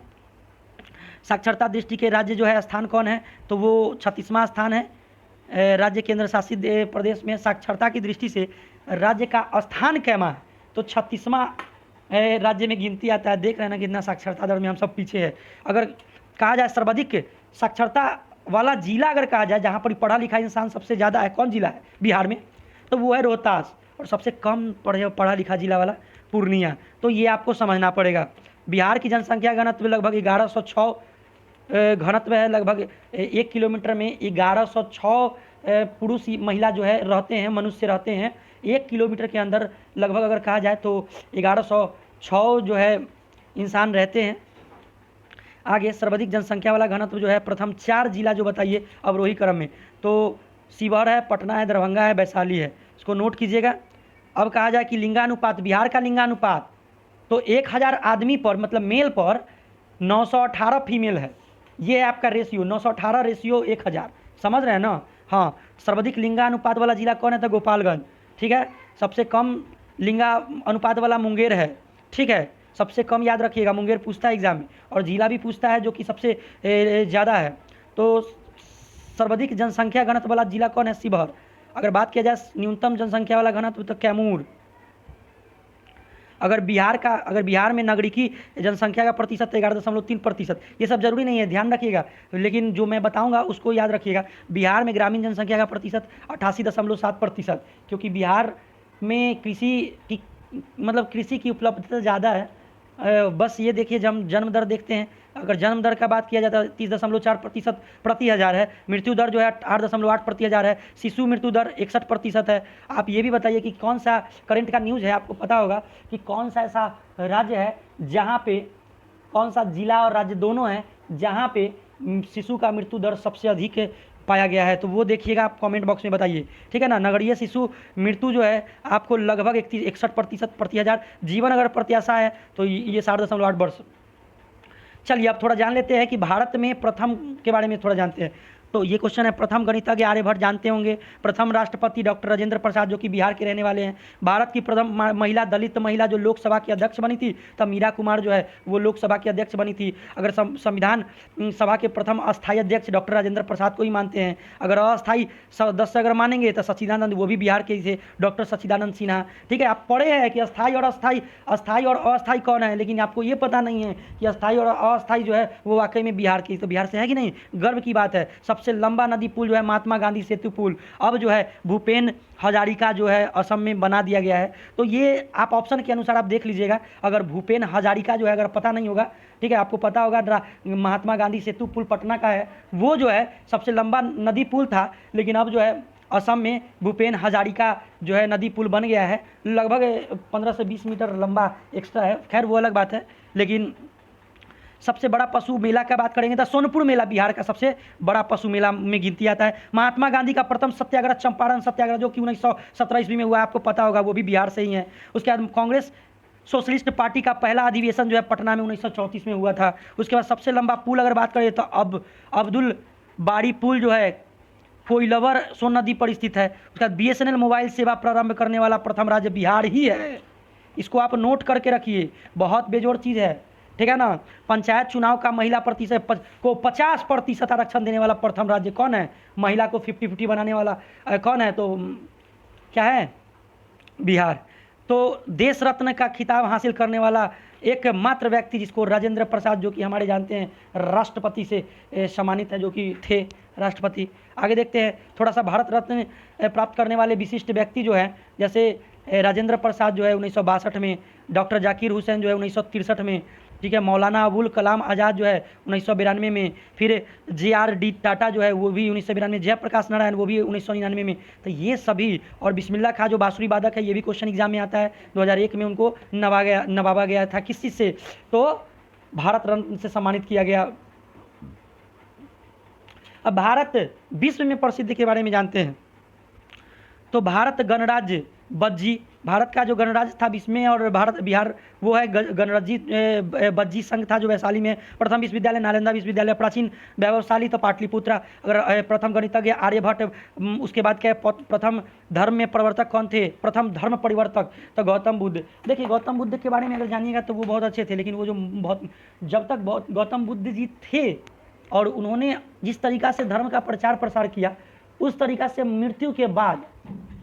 साक्षरता दृष्टि के राज्य जो है स्थान कौन है, तो वो 36वां स्थान है। राज्य केंद्र शासित प्रदेश में साक्षरता की दृष्टि से राज्य का स्थान कैमा है, तो 36वां राज्य में गिनती आता है। देख रहे हैं ना कितना साक्षरता दर में हम सब पीछे है। अगर कहा जाए सर्वाधिक साक्षरता वाला जिला अगर कहा जाए जहाँ पर पढ़ा लिखा इंसान सबसे ज़्यादा है, कौन जिला है बिहार में, तो वो है रोहतास। और सबसे कम पढ़ा लिखा जिला वाला पूर्णिया। तो ये आपको समझना पड़ेगा। बिहार की जनसंख्या घनत्व लगभग 1106 घनत्व है। लगभग 1 किलोमीटर में 1106 पुरुष महिला जो है रहते हैं, मनुष्य रहते हैं। 1 किलोमीटर के अंदर लगभग अगर कहा जाए तो 1106 जो है इंसान रहते हैं। आगे सर्वाधिक जनसंख्या वाला घनत्व जो है प्रथम 4 जिला जो बताइए अवरोही क्रम में, तो शिवहर है, पटना है, दरभंगा है, वैशाली है। इसको नोट कीजिएगा। अब कहा जाए कि लिंगानुपात, बिहार का लिंगानुपात तो 1000 आदमी पर मतलब मेल पर 918 फीमेल है। ये है आपका रेशियो, 918 रेशियो 1000, समझ रहे हैं ना। हाँ, सर्वाधिक लिंगानुपात वाला जिला कौन है? तो गोपालगंज। ठीक है। सबसे कम लिंगा अनुपात वाला मुंगेर है। ठीक है। सबसे कम याद रखिएगा, मुंगेर पूछता है एग्जाम में, और जिला भी पूछता है जो कि सबसे ज़्यादा है। तो सर्वाधिक जनसंख्या घनत्व वाला जिला कौन है? शिवहर। अगर बात किया जाए न्यूनतम जनसंख्या वाला घनत्व तो कैमूर। अगर बिहार में नागरिकी जनसंख्या का प्रतिशत 11.3%। ये सब जरूरी नहीं है, ध्यान रखिएगा, लेकिन जो मैं बताऊंगा उसको याद रखिएगा। बिहार में ग्रामीण जनसंख्या का प्रतिशत 88.7%, क्योंकि बिहार में कृषि की उपलब्धता ज़्यादा है। बस ये देखिए, जन्म दर देखते हैं। अगर जन्म दर का बात किया जाता है 30.4% प्रति हज़ार है। मृत्यु दर जो है 8.8 प्रति हज़ार है। शिशु मृत्यु दर 61% है। आप ये भी बताइए कि कौन सा करंट का न्यूज़ है, आपको पता होगा कि कौन सा ऐसा राज्य है जहाँ पे, कौन सा जिला और राज्य दोनों है जहाँ पे शिशु का मृत्यु दर सबसे अधिक पाया गया है? तो वो देखिएगा, आप कमेंट बॉक्स में बताइए। ठीक है ना। नगरीय शिशु मृत्यु जो है आपको लगभग 61% प्रति हज़ार। जीवन अगर प्रत्याशा है तो ये 7.8 वर्ष। चलिए अब थोड़ा जान लेते हैं कि भारत में प्रथम के बारे में थोड़ा जानते हैं। तो ये क्वेश्चन है, प्रथम गणितज्ञ आर्यभट्ट जानते होंगे। प्रथम राष्ट्रपति डॉक्टर राजेंद्र प्रसाद, जो कि बिहार के रहने वाले हैं। भारत की प्रथम महिला, दलित महिला जो लोकसभा की अध्यक्ष बनी थी, तब मीरा कुमार जो है वो लोकसभा की अध्यक्ष बनी थी। अगर संविधान सभा के प्रथम अस्थायी अध्यक्ष डॉक्टर राजेंद्र प्रसाद को ही मानते हैं। अगर अस्थायी सदस्य अगर मानेंगे तो सच्चिदानंद, वो भी बिहार के ही थे, डॉक्टर सच्चिदानंद सिन्हा। ठीक है। आप पढ़े हैं कि अस्थायी और अस्थायी कौन है, लेकिन आपको ये पता नहीं है कि अस्थायी और अस्थायी जो है वो वाकई में बिहार की, तो बिहार से है कि नहीं, गर्व की बात है। सबसे लंबा नदी पुल जो है महात्मा गांधी सेतु पुल, अब जो है भूपेन हजारिका जो है असम में बना दिया गया है। तो ये आप ऑप्शन के अनुसार आप देख लीजिएगा। अगर भूपेन हजारिका जो है, अगर पता नहीं होगा, ठीक है, आपको पता होगा महात्मा गांधी सेतु पुल पटना का है, वो जो है सबसे लंबा नदी पुल था, लेकिन अब जो है असम में भूपेन हजारिका जो है नदी पुल बन गया है। लगभग 15 से 20 मीटर लंबा एक्स्ट्रा है, खैर वो अलग बात है। लेकिन सबसे बड़ा पशु मेला का बात करेंगे तो सोनपुर मेला बिहार का सबसे बड़ा पशु मेला में गिनती आता है। महात्मा गांधी का प्रथम सत्याग्रह चंपारण सत्याग्रह, जो कि 1917 ईस्वी में हुआ, आपको पता होगा, वो भी बिहार से ही है। उसके बाद कांग्रेस सोशलिस्ट पार्टी का पहला अधिवेशन जो है पटना में 1934 में हुआ था। उसके बाद सबसे लंबा पुल अगर बात करें तो अब्दुल बारी पुल जो है कोइलवर सोन नदी पर स्थित है। उसके बाद BSNL मोबाइल सेवा प्रारंभ करने वाला प्रथम राज्य बिहार ही है। इसको आप नोट करके रखिए, बहुत बेजोड़ चीज़ है। ठीक है ना। पंचायत चुनाव का महिला प्रतिशत को 50% आरक्षण देने वाला प्रथम राज्य कौन है? महिला को 50-50 बनाने वाला कौन है? तो क्या है? बिहार। तो देश रत्न का खिताब हासिल करने वाला एकमात्र व्यक्ति जिसको राजेंद्र प्रसाद, जो कि हमारे जानते हैं राष्ट्रपति से सम्मानित है, जो कि थे राष्ट्रपति। आगे देखते हैं थोड़ा सा, भारत रत्न प्राप्त करने वाले विशिष्ट व्यक्ति जो है, जैसे राजेंद्र प्रसाद जो है 1962 में, डॉक्टर जाकिर हुसैन जो है 1963 में, ठीक है, मौलाना अबुल कलाम आज़ाद जो है 1992 में, फिर JRD टाटा जो है वो भी 1992 में, जयप्रकाश नारायण वो भी 1999 में। तो ये सभी, और बिस्मिल्लाह खां जो बांसुरी वादक है, ये भी क्वेश्चन एग्जाम में आता है। 2001 में उनको नवाबा गया था, किस चीज़ से? तो भारत रत्न से सम्मानित किया गया। अब भारत विश्व में प्रसिद्ध के बारे में जानते हैं। तो भारत गणराज्य बज्जी, भारत का जो गणराज्य था विश्व में, और बिहार वो है गणराज्य बज्जी संघ था जो वैशाली में। प्रथम विश्वविद्यालय नालंदा विश्वविद्यालय, प्राचीन वैभवशाली तो पाटलिपुत्र। अगर प्रथम गणितज्ञ आर्यभट्ट, उसके बाद क्या है, प्रथम धर्म में प्रवर्तक कौन थे? प्रथम धर्म परिवर्तक तो गौतम बुद्ध। देखिए गौतम बुद्ध के बारे में अगर जानिएगा तो वो बहुत अच्छे थे, लेकिन वो जो जब तक गौतम बुद्ध जी थे और उन्होंने जिस तरीका से धर्म का प्रचार प्रसार किया, उस तरीका से मृत्यु के बाद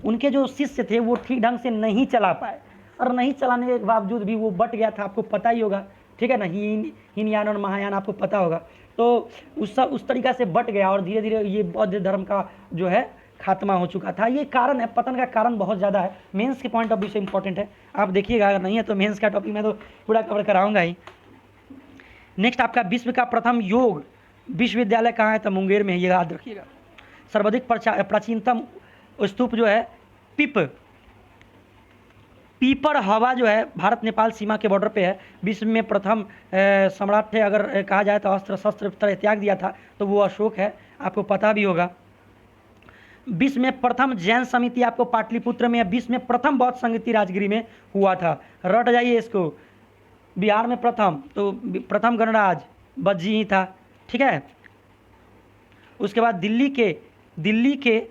उनके जो शिष्य थे वो ठीक ढंग से नहीं चला पाए, और नहीं चलाने के बावजूद भी वो बट गया था, आपको पता ही होगा। ठीक है ना, हीनयान और महायान आपको पता होगा। तो उस तरीका से बट गया, और धीरे धीरे ये बौद्ध धर्म का जो है खात्मा हो चुका था। ये कारण है, पतन का कारण बहुत ज़्यादा है, मेंस के पॉइंट ऑफ व्यू से इंपॉर्टेंट है। आप देखिएगा, अगर नहीं है तो मेंस का टॉपिक मैं तो पूरा कवर कराऊंगा ही। नेक्स्ट आपका विश्व का प्रथम योग विश्वविद्यालय कहाँ है? तो मुंगेर में है, ये याद रखिएगा। सर्वाधिक प्राचीनतम स्तूप जो है पीपर हवा जो है भारत नेपाल सीमा के बॉर्डर पे है। विश्व में प्रथम सम्राट थे, अगर कहा जाए तो अस्त्र शस्त्र त्याग दिया था तो वो अशोक है, आपको पता भी होगा। विश्व में प्रथम जैन समिति आपको पाटलिपुत्र में है। विश्व में प्रथम बौद्ध समिति राजगिरी में हुआ था, रट जाइए इसको। बिहार में प्रथम, तो प्रथम गणराज बज्जी ही था। ठीक है। उसके बाद दिल्ली के दिल्ली के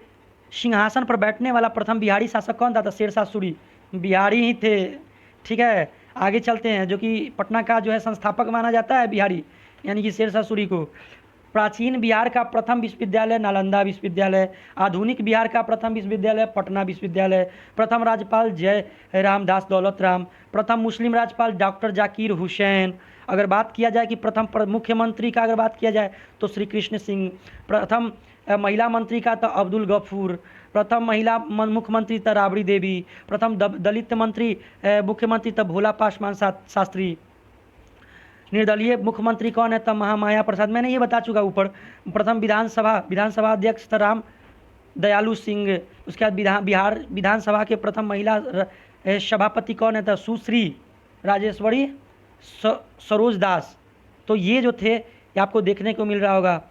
सिंहासन पर बैठने वाला प्रथम बिहारी शासक कौन था? तो शेरशाह सूरी बिहारी ही थे। ठीक है, आगे चलते हैं। जो कि पटना का जो है संस्थापक माना जाता है बिहारी, यानी कि शेरशाह सूरी को। प्राचीन बिहार का प्रथम विश्वविद्यालय नालंदा विश्वविद्यालय। आधुनिक बिहार का प्रथम विश्वविद्यालय पटना विश्वविद्यालय। प्रथम राज्यपाल जय रामदास दौलत राम। प्रथम मुस्लिम राज्यपाल डॉक्टर जाकिर हुसैन। अगर बात किया जाए कि प्रथम मुख्यमंत्री का अगर बात किया जाए तो श्री कृष्ण सिंह। प्रथम महिला मंत्री का तो अब्दुल गफूर। प्रथम महिला मुख्यमंत्री तो राबड़ी देवी। प्रथम दलित मंत्री मुख्यमंत्री तो भोला पासवान शास्त्री। निर्दलीय मुख्यमंत्री कौन है? तब महामाया प्रसाद, मैंने ये बता चुका ऊपर। प्रथम विधानसभा अध्यक्ष था राम दयालु सिंह। उसके बाद बिहार विधानसभा के प्रथम महिला सभापति कौन है? तो सुश्री राजेश्वरी सरोज दास। तो ये जो थे ये आपको देखने को मिल रहा होगा।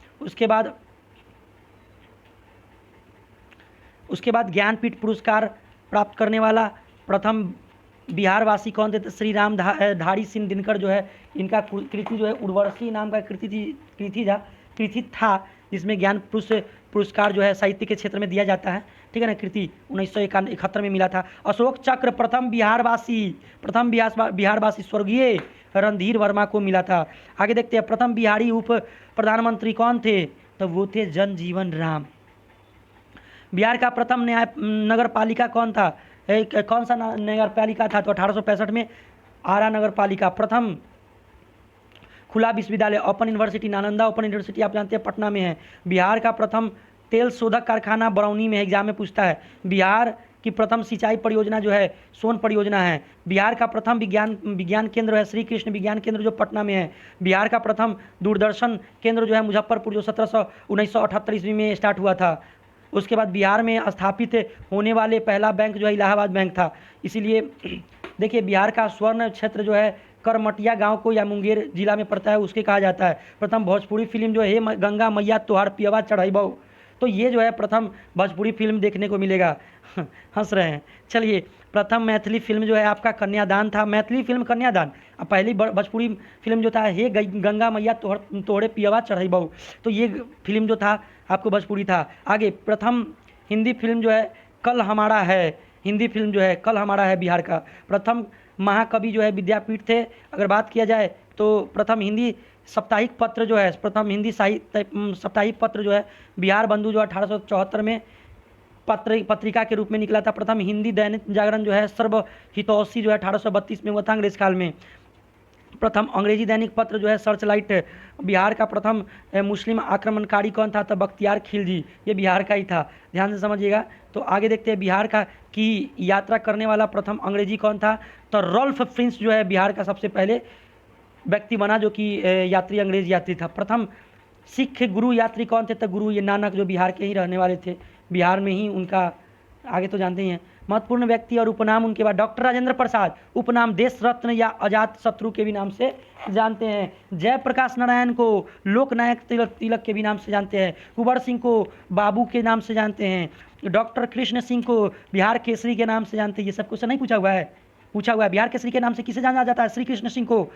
उसके बाद ज्ञानपीठ पुरस्कार प्राप्त करने वाला प्रथम बिहारवासी कौन थे? तो श्री राम धारी सिंह दिनकर जो है, इनका कृति जो है उर्वशी नाम का कृति था, जिसमें ज्ञान पुरस्कार जो है साहित्य के क्षेत्र में दिया जाता है। ठीक है ना, कृति 1971 में मिला था। अशोक चक्र प्रथम बिहारवासी स्वर्गीय रणधीर वर्मा को मिला था। आगे देखते हैं, प्रथम बिहारी उप प्रधानमंत्री कौन थे? तो वो थे जनजीवन राम। बिहार का प्रथम नगर पालिका कौन था? कौन सा नगर पालिका था? तो 1865 में आरा नगर पालिका। प्रथम खुला विश्वविद्यालय open university Nalanda open university आप जानते हैं पटना में है। बिहार का प्रथम तेल शोधक कारखाना बरौनी में है, एग्जाम में पूछता है। बिहार की प्रथम सिंचाई परियोजना जो है सोन परियोजना है। बिहार का प्रथम विज्ञान केंद्र है श्री कृष्ण विज्ञान केंद्र जो पटना में है। बिहार का प्रथम दूरदर्शन केंद्र जो है मुजफ्फरपुर, जो 1978 ईस्वी में स्टार्ट हुआ था। उसके बाद बिहार में स्थापित होने वाले पहला बैंक जो है इलाहाबाद बैंक था। इसीलिए देखिए, बिहार का स्वर्ण क्षेत्र जो है करमटिया गांव को या मुंगेर जिला में पड़ता है, उसके कहा जाता है। प्रथम भोजपुरी फिल्म जो है गंगा मैया तोहार पियवा चढ़ाई। तो ये जो है प्रथम भोजपुरी फिल्म देखने को मिलेगा। हंस रहे हैं। चलिए, प्रथम मैथिली फिल्म जो है आपका कन्यादान था। मैथिली फिल्म कन्यादान। अब पहली भोजपुरी फिल्म जो था हे गंगा मैया तोहरे पियवा चढ़ाई। तो ये फिल्म जो था आपको भोजपुरी था। आगे, प्रथम हिंदी फिल्म जो है कल हमारा है। हिंदी फिल्म जो है कल हमारा है बिहार का। प्रथम महाकवि जो है विद्यापीठ थे। अगर बात किया जाए तो प्रथम हिंदी साप्ताहिक पत्र जो है, प्रथम हिंदी साहित्य साप्ताहिक पत्र जो है बिहार बंधु जो 1874 में पत्रिका के रूप में निकला था। प्रथम हिंदी दैनिक जागरण जो है सर्वहितौषी जो है 1832 में हुआ था अंग्रेज काल में। प्रथम अंग्रेजी दैनिक पत्र जो है सर्च लाइट। बिहार का प्रथम मुस्लिम आक्रमणकारी कौन था? तो बख्तियार खिलजी, ये बिहार का ही था, ध्यान से समझिएगा। तो आगे देखते हैं, बिहार की यात्रा करने वाला प्रथम अंग्रेजी कौन था? तो रॉल्फ फिंच जो है बिहार का सबसे पहले व्यक्ति बना जो कि यात्री अंग्रेज यात्री था। प्रथम सिख गुरु यात्री कौन थे? तो गुरु ये नानक, जो बिहार के ही रहने वाले थे, बिहार में ही उनका, आगे तो जानते ही हैं। महत्वपूर्ण व्यक्ति और उपनाम उनके बाद, डॉक्टर राजेंद्र प्रसाद, उपनाम देश रत्न या अजात शत्रु के भी नाम से जानते हैं। जयप्रकाश नारायण को लोकनायक तिलक के भी नाम से जानते हैं। कुंवर सिंह को बाबू के नाम से जानते हैं। डॉक्टर कृष्ण सिंह को बिहार केसरी के नाम से जानते हैं। ये सब क्वेश्चन नहीं पूछा हुआ है। बिहार केसरी के नाम से किसे जाना जाता है? श्री कृष्ण सिंह को।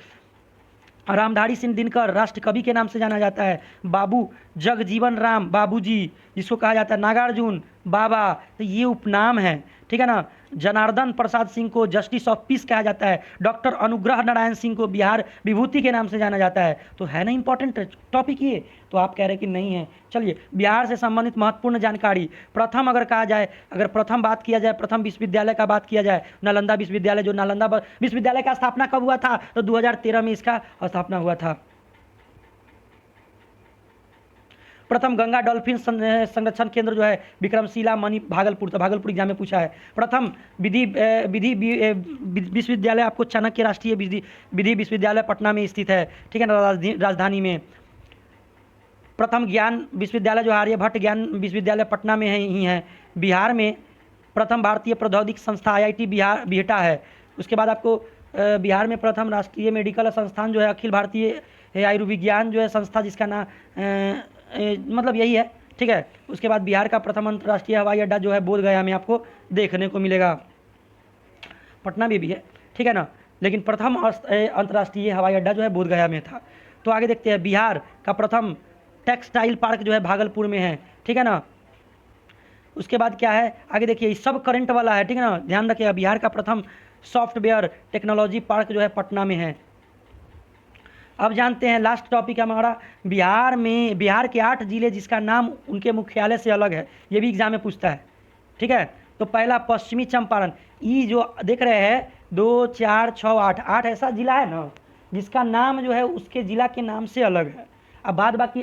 रामधारी सिंह दिनकर राष्ट्र कवि के नाम से जाना जाता है। बाबू जगजीवन राम बाबूजी, जिसको कहा जाता है नागार्जुन बाबा, तो ये उपनाम है। ठीक है ना। जनार्दन प्रसाद सिंह को जस्टिस ऑफ पीस कहा जाता है। डॉक्टर अनुग्रह नारायण सिंह को बिहार विभूति के नाम से जाना जाता है। तो है ना इंपॉर्टेंट टॉपिक ये, तो आप कह रहे हैं कि नहीं है। चलिए, बिहार से संबंधित महत्वपूर्ण जानकारी। प्रथम अगर कहा जाए, अगर प्रथम बात किया जाए, प्रथम विश्वविद्यालय का बात किया जाए, नालंदा विश्वविद्यालय, जो नालंदा विश्वविद्यालय का स्थापना कब हुआ था? तो 2013 में इसका स्थापना हुआ था। प्रथम गंगा डॉल्फिन संरक्षण केंद्र जो है विक्रमशिला मणि भागलपुर, तो भागलपुर एग्जाम में पूछा है। प्रथम विधि विश्वविद्यालय आपको चाणक्य राष्ट्रीय विधि विश्वविद्यालय पटना में स्थित है। ठीक है ना, राजधानी में। प्रथम ज्ञान विश्वविद्यालय जो आर्यभट्ट ज्ञान विश्वविद्यालय पटना में ही है। बिहार में प्रथम भारतीय प्रौद्योगिकी संस्था IIT बिहार बिहटा है। उसके बाद आपको बिहार में प्रथम राष्ट्रीय मेडिकल संस्थान जो है अखिल भारतीय आयुर्विज्ञान जो है संस्था, जिसका नाम मतलब यही है। ठीक है। उसके बाद बिहार का प्रथम अंतर्राष्ट्रीय हवाई अड्डा जो है बोधगया में आपको देखने को मिलेगा। पटना में भी है, ठीक है ना, लेकिन प्रथम अंतर्राष्ट्रीय हवाई अड्डा जो है बोधगया में था। तो आगे देखते हैं, बिहार का प्रथम टेक्सटाइल पार्क जो है भागलपुर में है। ठीक है ना। उसके बाद क्या है आगे देखिए, सब करंट वाला है, ठीक है ना, ध्यान रखिएगा। बिहार का प्रथम सॉफ्टवेयर टेक्नोलॉजी पार्क जो है पटना में है। अब जानते हैं लास्ट टॉपिक हमारा, बिहार के 8 जिले जिसका नाम उनके मुख्यालय से अलग है, ये भी एग्जाम में पूछता है, ठीक है। तो पहला पश्चिमी चंपारण, ये जो देख रहे हैं 2 4 6 8 8 ऐसा जिला है ना जिसका नाम जो है उसके जिला के नाम से अलग है। अब बाद बाकी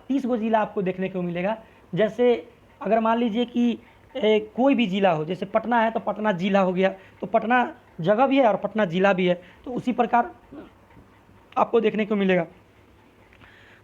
30 गो जिला आपको देखने को मिलेगा। जैसे अगर मान लीजिए कि कोई भी जिला हो, जैसे पटना है तो पटना जिला हो गया, तो पटना जगह भी है और पटना जिला भी है, तो उसी प्रकार आपको देखने को मिलेगा।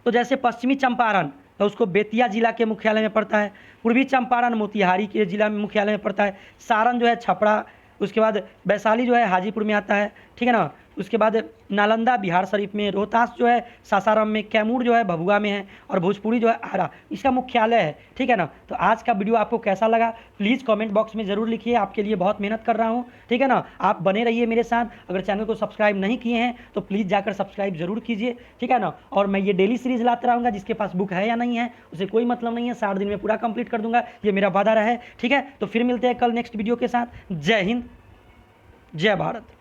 तो जैसे पश्चिमी चंपारण तो उसको बेतिया जिला के मुख्यालय में पड़ता है, पूर्वी चंपारण मोतिहारी के जिला में मुख्यालय में पड़ता है, सारण जो है छपरा, उसके बाद वैशाली जो है हाजीपुर में आता है, ठीक है ना। उसके बाद नालंदा बिहार शरीफ में, रोहतास जो है सासाराम में, कैमूर जो है भभुआ में है, और भोजपुरी जो है आरा, इसका मुख्यालय है, ठीक है ना। तो आज का वीडियो आपको कैसा लगा प्लीज़ कमेंट बॉक्स में ज़रूर लिखिए, आपके लिए बहुत मेहनत कर रहा हूँ, ठीक है ना। आप बने रहिए मेरे साथ, अगर चैनल को सब्सक्राइब नहीं किए हैं तो प्लीज़ जाकर सब्सक्राइब जरूर कीजिए, ठीक है ना। और मैं ये डेली सीरीज़ लाता रहूँगा, जिसके पास बुक है या नहीं है उसे कोई मतलब नहीं है, 60 दिन में पूरा कंप्लीट कर दूंगा, ये मेरा वादा रहा है, ठीक है। तो फिर मिलते हैं कल नेक्स्ट वीडियो के साथ। जय हिंद, जय भारत।